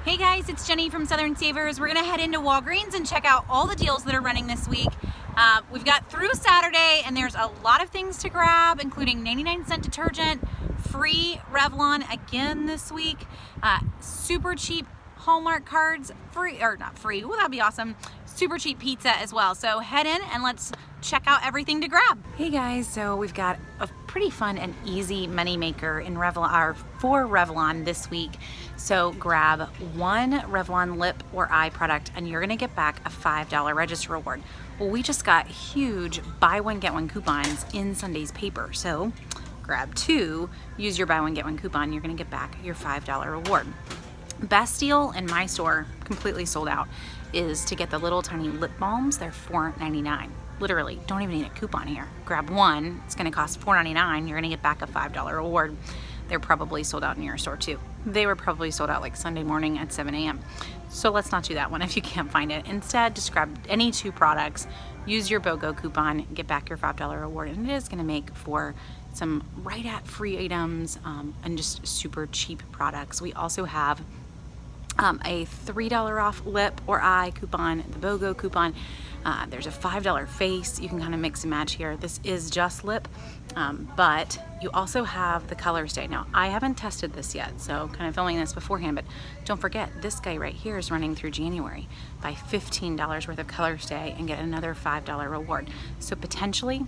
Hey guys, it's Jenny from Southern Savers. We're gonna head into Walgreens and check out all the deals that are running this week. We've got through Saturday and there's a lot of things to grab, including 99-cent detergent, free Revlon again this week, super cheap Hallmark cards, free, or not free, well that'd be awesome, super cheap pizza as well. So head in and let's check out everything to grab. Hey guys, so we've got a pretty fun and easy money maker in Revlon, or for Revlon this week. So grab one Revlon lip or eye product and you're gonna get back a $5 register reward. Well, we just got huge buy one get one coupons in Sunday's paper. So grab two, use your buy one get one coupon, you're gonna get back your $5 reward. Best deal in my store, completely sold out, is to get the little tiny lip balms. They're $4.99. Literally, don't even need a coupon here. Grab one, it's gonna cost $4.99, you're gonna get back a $5 reward. They're probably sold out in your store too. They were probably sold out like Sunday morning at 7 a.m. So let's not do that one if you can't find it. Instead, just grab any two products, use your BOGO coupon, get back your $5 reward, and it is gonna make for some right at free items and just super cheap products. We also have a $3 off lip or eye coupon, the BOGO coupon. There's a $5 face. You can kind of mix and match here. This is just lip, but you also have the color stay. Now, I haven't tested this yet, so kind of filming this beforehand, but don't forget, this guy right here is running through January. Buy $15 worth of color stay and get another $5 reward. So potentially,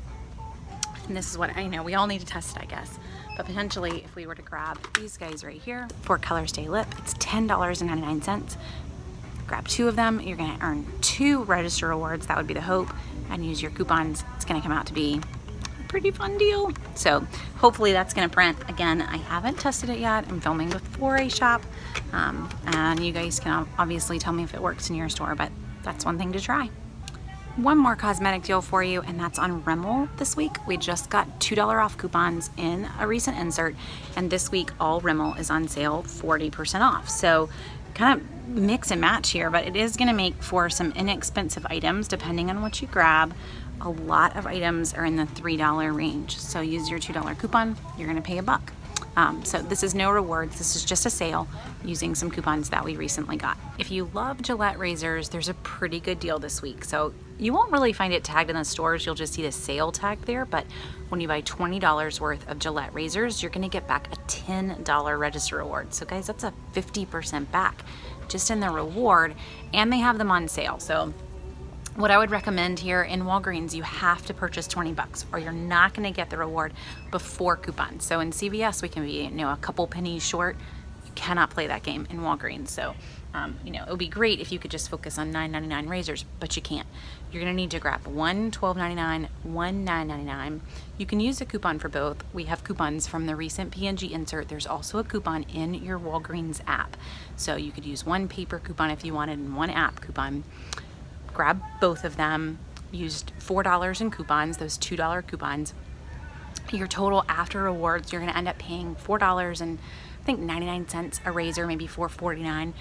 and this is what I know, we all need to test it, I guess, but potentially if we were to grab these guys right here for color stay lip, it's $10.99. Grab two of them, you're gonna earn 2 register rewards, that would be the hope, and use your coupons. It's gonna come out to be a pretty fun deal. So hopefully that's gonna print. Again, I haven't tested it yet. I'm filming before I shop, and you guys can obviously tell me if it works in your store, but that's one thing to try. One more cosmetic deal for you, and that's on Rimmel this week. We just got $2 off coupons in a recent insert, and this week all Rimmel is on sale 40% off. So kind of mix and match here, but it is gonna make for some inexpensive items depending on what you grab. A lot of items are in the $3 range. So use your $2 coupon, you're gonna pay $1. So this is no rewards, this is just a sale using some coupons that we recently got. If you love Gillette razors, there's a pretty good deal this week. So you won't really find it tagged in the stores, you'll just see the sale tag there, but when you buy $20 worth of Gillette razors, you're gonna get back a $10 register reward. So guys, that's a 50% back just in the reward, and they have them on sale. So what I would recommend here in Walgreens, you have to purchase 20 bucks or you're not gonna get the reward before coupons. So in CVS, we can be a couple pennies short. You cannot play that game in Walgreens. So it would be great if you could just focus on $9.99 razors, but you can't. You're gonna need to grab one $12.99, one $9.99. You can use a coupon for both. We have coupons from the recent P&G insert. There's also a coupon in your Walgreens app. So you could use one paper coupon if you wanted and one app coupon. Grab both of them, used $4 in coupons, those $2 coupons. Your total after rewards, you're gonna end up paying $4 and I think 99 cents a razor, maybe $4.49.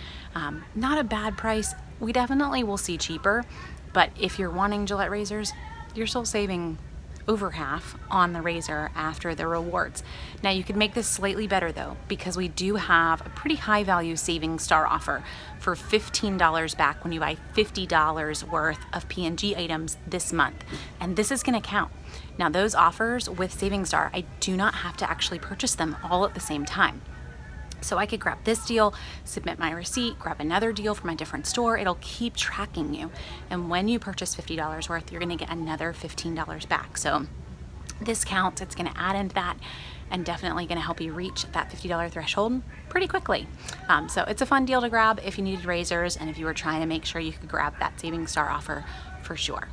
Not a bad price. We definitely will see cheaper, but if you're wanting Gillette razors, you're still saving over half on the razor after the rewards. Now you could make this slightly better though, because we do have a pretty high value savings star offer for $15 back when you buy $50 worth of P&G items this month. And this is gonna count. Now those offers with Savings Star, I do not have to actually purchase them all at the same time. So I could grab this deal, submit my receipt, grab another deal from a different store. It'll keep tracking you. And when you purchase $50 worth, you're gonna get another $15 back. So this counts, it's gonna add into that and definitely gonna help you reach that $50 threshold pretty quickly. So it's a fun deal to grab if you needed razors and if you were trying to make sure you could grab that Savings Star offer for sure.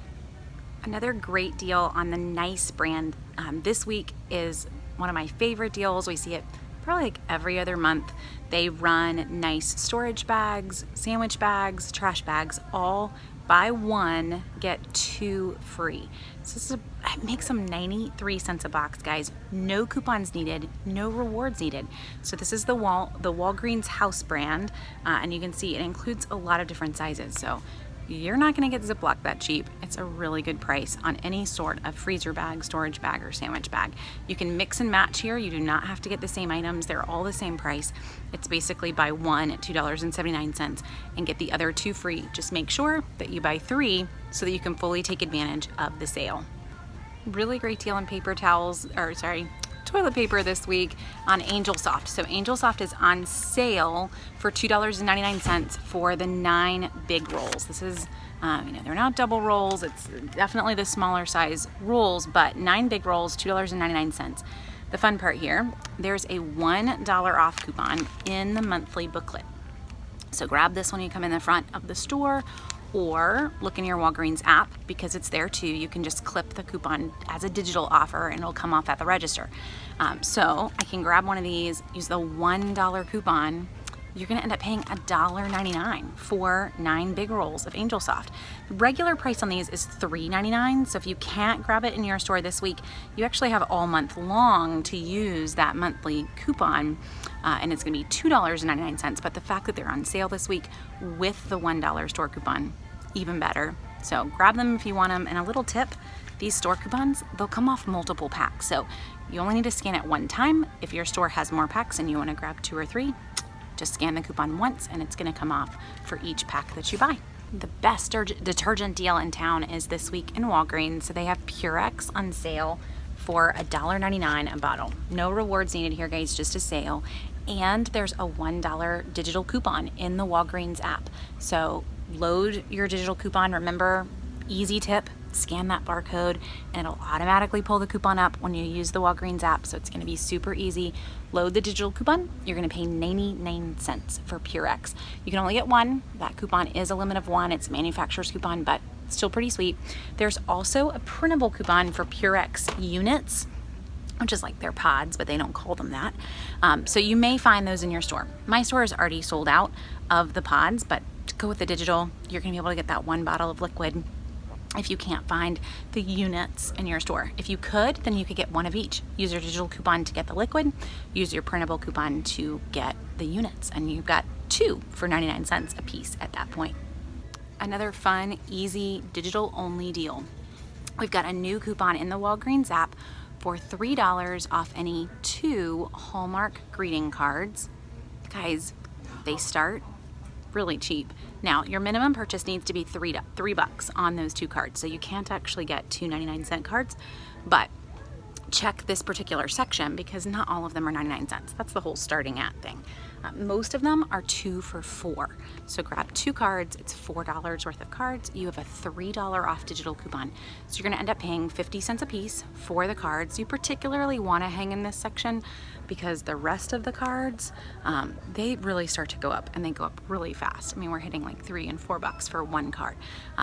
Another great deal on the Nice brand this week is one of my favorite deals. We see it probably like every other month. They run Nice storage bags, sandwich bags, trash bags, all buy one, get 2 free. So it makes them 93 cents a box, guys. No coupons needed, no rewards needed. So this is the Walgreens house brand, and you can see it includes a lot of different sizes. So you're not gonna get Ziploc that cheap. It's a really good price on any sort of freezer bag, storage bag, or sandwich bag. You can mix and match here. You do not have to get the same items. They're all the same price. It's basically buy one at $2.79 and get the other two free. Just make sure that you buy three so that you can fully take advantage of the sale. Really great deal on paper towels, or sorry, toilet paper this week on Angel Soft. So Angel Soft is on sale for $2.99 for the 9 big rolls. This is, they're not double rolls. It's definitely the smaller size rolls, but 9 big rolls, $2.99. The fun part here, there's a $1 off coupon in the monthly booklet. So grab this when you come in the front of the store, or look in your Walgreens app because it's there too. You can just clip the coupon as a digital offer and it'll come off at the register. So I can grab one of these, use the $1 coupon. You're gonna end up paying $1.99 for 9 big rolls of Angel Soft. The regular price on these is $3.99. So if you can't grab it in your store this week, you actually have all month long to use that monthly coupon, and it's gonna be $2.99. But the fact that they're on sale this week with the $1 store coupon, even better. So grab them if you want them. And a little tip, these store coupons, they'll come off multiple packs. So you only need to scan it one time. If your store has more packs and you wanna grab 2 or 3, just scan the coupon once and it's gonna come off for each pack that you buy. The best detergent deal in town is this week in Walgreens. So they have Purex on sale for $1.99 a bottle. No rewards needed here, guys, just a sale. And there's a $1 digital coupon in the Walgreens app. So load your digital coupon. Remember, easy tip, scan that barcode and it'll automatically pull the coupon up when you use the Walgreens app. So it's gonna be super easy. Load the digital coupon. You're gonna pay 99 cents for Purex. You can only get one. That coupon is a limit of 1. It's a manufacturer's coupon, but still pretty sweet. There's also a printable coupon for Purex units, which is like their pods, but they don't call them that. So you may find those in your store. My store is already sold out of the pods, but to go with the digital, you're gonna be able to get that 1 bottle of liquid if you can't find the units in your store. If you could, then you could get 1 of each. Use your digital coupon to get the liquid, use your printable coupon to get the units, and you've got 2 for 99 cents a piece at that point. Another fun, easy, digital-only deal. We've got a new coupon in the Walgreens app for $3 off any 2 Hallmark greeting cards. Guys, they start really cheap. Now, your minimum purchase needs to be $3 on those 2 cards. So you can't actually get 2 99-cent cards, but check this particular section because not all of them are 99 cents. That's the whole starting at thing. Most of them are 2 for $4. So grab 2 cards, it's $4 worth of cards. You have a $3 off digital coupon. So you're gonna end up paying 50 cents a piece for the cards. You particularly wanna hang in this section because the rest of the cards, they really start to go up and they go up really fast. I mean, we're hitting like $3 and $4 for 1 card.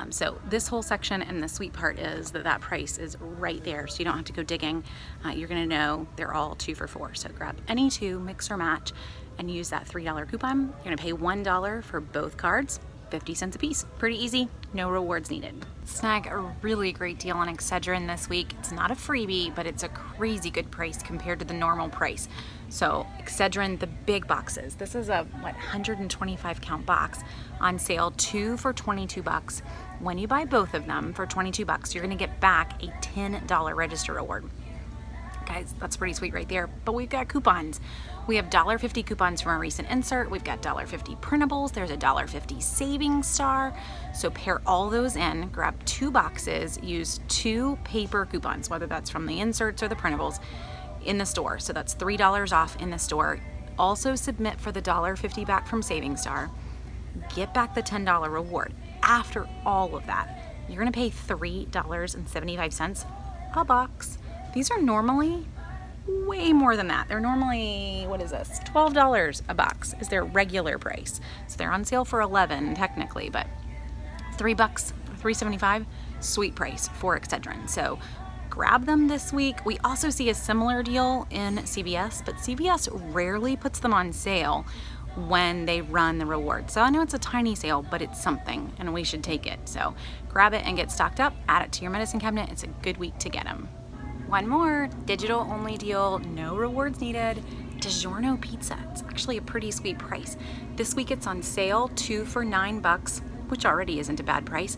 So this whole section, and the sweet part is that price is right there. So you don't have to go digging. You're gonna know they're all 2 for $4. So grab any 2, mix or match, and use that $3 coupon. You're gonna pay $1 for both cards, 50 cents a piece. Pretty easy, no rewards needed. Snag a really great deal on Excedrin this week. It's not a freebie, but it's a crazy good price compared to the normal price. So Excedrin, the big boxes. This is a 125 count box on sale, 2 for $22. When you buy both of them for $22, you're gonna get back a $10 register reward. Guys, that's pretty sweet right there. But we've got coupons. We have $1.50 coupons from our recent insert. We've got $1.50 printables. There's a $1.50 savings star. So pair all those in, grab 2 boxes, use 2 paper coupons, whether that's from the inserts or the printables, in the store. So that's $3 off in the store. Also submit for the $1.50 back from Savings Star. Get back the $10 reward. After all of that, you're gonna pay $3.75 a box. These are normally way more than that. They're normally, what is this? $12 a box is their regular price. So they're on sale for $11 technically, but $3, $3.75, sweet price for Excedrin. So grab them this week. We also see a similar deal in CVS, but CVS rarely puts them on sale when they run the reward. So I know it's a tiny sale, but it's something and we should take it. So grab it and get stocked up, add it to your medicine cabinet. It's a good week to get them. One more digital only deal, no rewards needed. DiGiorno pizza. It's actually a pretty sweet price. This week it's on sale, 2 for $9. which already isn't a bad price,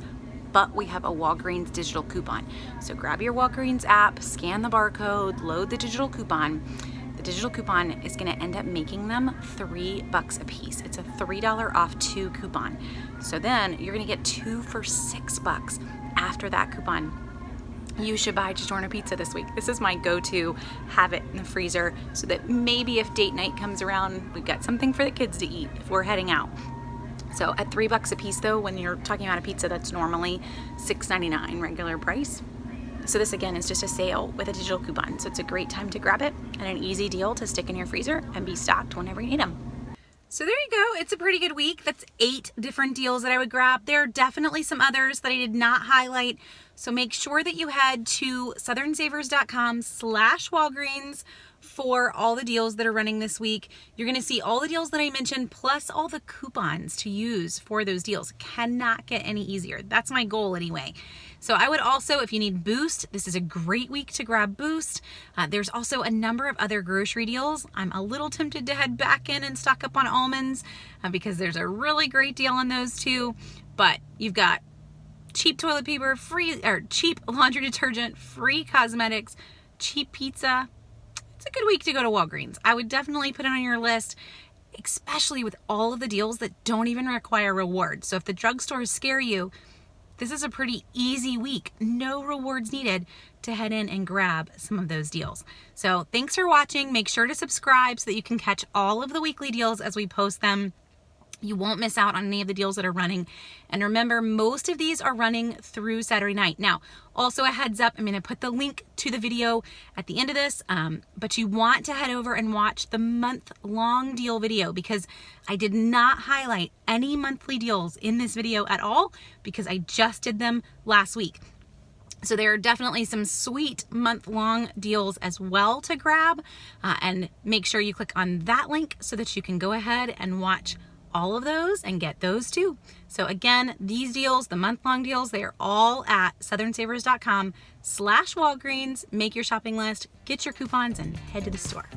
but we have a Walgreens digital coupon. So grab your Walgreens app, scan the barcode, load the digital coupon. The digital coupon is gonna end up making them $3 a piece. It's a $3 off 2 coupon. So then you're gonna get 2 for $6 after that coupon. You should buy DiGiorno pizza this week. This is my go-to, have it in the freezer so that maybe if date night comes around, we've got something for the kids to eat if we're heading out. So at $3 a piece though, when you're talking about a pizza that's normally $6.99 regular price. So this again is just a sale with a digital coupon. So it's a great time to grab it and an easy deal to stick in your freezer and be stocked whenever you need them. So there you go. It's a pretty good week. That's 8 different deals that I would grab. There are definitely some others that I did not highlight. So make sure that you head to southernsavers.com/Walgreens for all the deals that are running this week. You're going to see all the deals that I mentioned, plus all the coupons to use for those deals. Cannot get any easier. That's my goal anyway. So I would also, if you need Boost, this is a great week to grab Boost. There's also a number of other grocery deals. I'm a little tempted to head back in and stock up on almonds because there's a really great deal on those too. But you've got cheap toilet paper, free or cheap laundry detergent, free cosmetics, cheap pizza. It's a good week to go to Walgreens. I would definitely put it on your list, especially with all of the deals that don't even require rewards. So if the drugstores scare you, this is a pretty easy week. No rewards needed to head in and grab some of those deals. So thanks for watching. Make sure to subscribe so that you can catch all of the weekly deals as we post them. You won't miss out on any of the deals that are running. And remember, most of these are running through Saturday night. Now, also a heads up, I'm going to put the link to the video at the end of this, but you want to head over and watch the month-long deal video because I did not highlight any monthly deals in this video at all because I just did them last week. So there are definitely some sweet month-long deals as well to grab, and make sure you click on that link so that you can go ahead and watch all of those and get those too. So again, these deals, the month-long deals, they are all at southernsavers.com/Walgreens. Make your shopping list, get your coupons, and head to the store.